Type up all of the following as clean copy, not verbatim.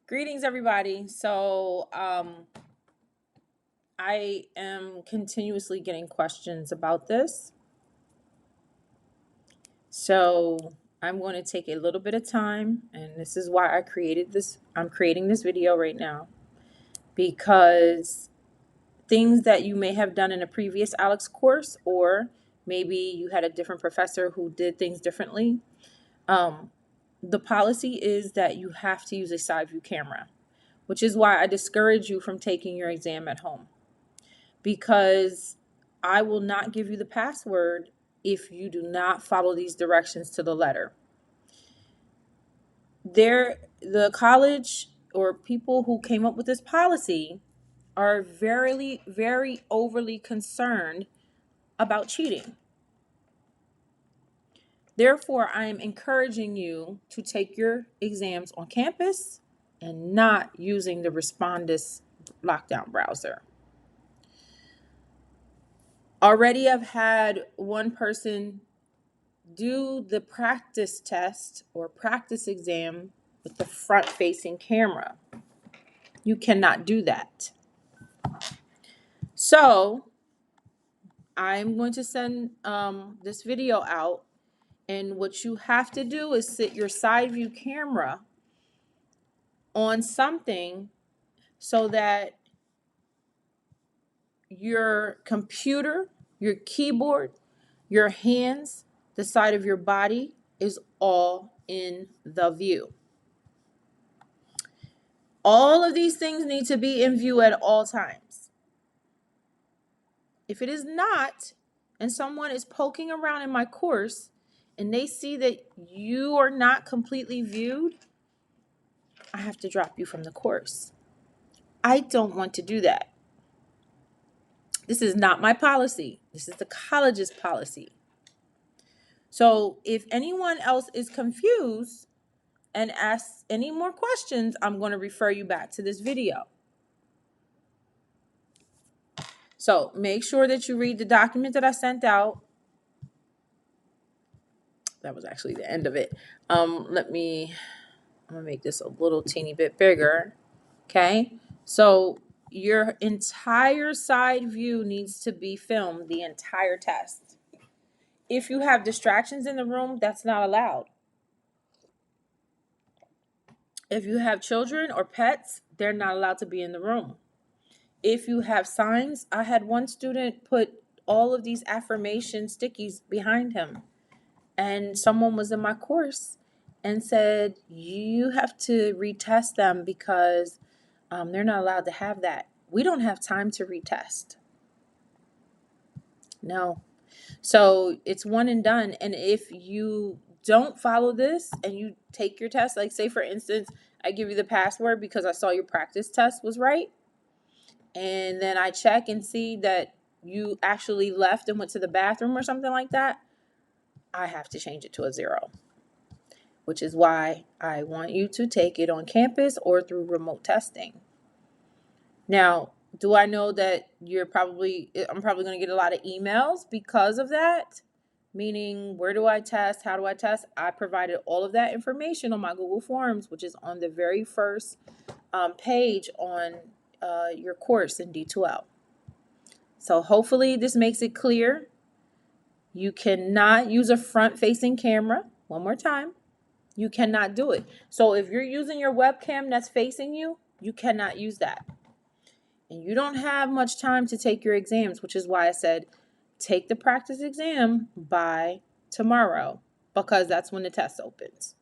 Greetings, everybody. I am continuously getting questions about this. So I'm going to take a little bit of time, and this is why I created this. I'm creating this video right now because things that you may have done in a previous Alex course, or maybe you had a different professor who did things differently. The policy is that you have to use a side view camera, which is why I discourage you from taking your exam at home, because I will not give you the password if you do not follow these directions to the letter. The college or people who came up with this policy are very, very overly concerned about cheating. Therefore, I am encouraging you to take your exams on campus and not using the Respondus lockdown browser. Already, I've had one person do the practice test or practice exam with the front-facing camera. You cannot do that. So, I'm going to send this video out, and what you have to do is sit your side view camera on something so that your computer, your keyboard, your hands, the side of your body is all in the view. All of these things need to be in view at all times. If it is not, and someone is poking around in my course and they see that you are not completely viewed, I have to drop you from the course. I don't want to do that. This is not my policy. This is the college's policy. So if anyone else is confused and asks any more questions, I'm going to refer you back to this video. So make sure that you read the document that I sent out. That was actually the end of it. I'm gonna make this a little teeny bit bigger. Okay. So your entire side view needs to be filmed, the entire test. If you have distractions in the room, that's not allowed. If you have children or pets, they're not allowed to be in the room. If you have signs, I had one student put all of these affirmation stickies behind him, and someone was in my course and said, you have to retest them because they're not allowed to have that. We don't have time to retest. No. So it's one and done. And if you don't follow this and you take your test, like say for instance, I give you the password because I saw your practice test was right, and then I check and see that you actually left and went to the bathroom or something like that, I have to change it to a 0, which is why I want you to take it on campus or through remote testing. Now, do I know that I'm probably going to get a lot of emails because of that? Meaning, where do I test? How do I test? I provided all of that information on my Google Forms, which is on the very first page on your course in D2L. So hopefully this makes it clear. You cannot use a front-facing camera. One more time. You cannot do it. So if you're using your webcam that's facing you, you cannot use that. And you don't have much time to take your exams, which is why I said take the practice exam by tomorrow, because that's when the test opens.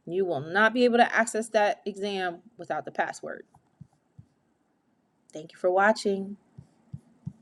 You will not be able to access that exam without the password. Thank you for watching.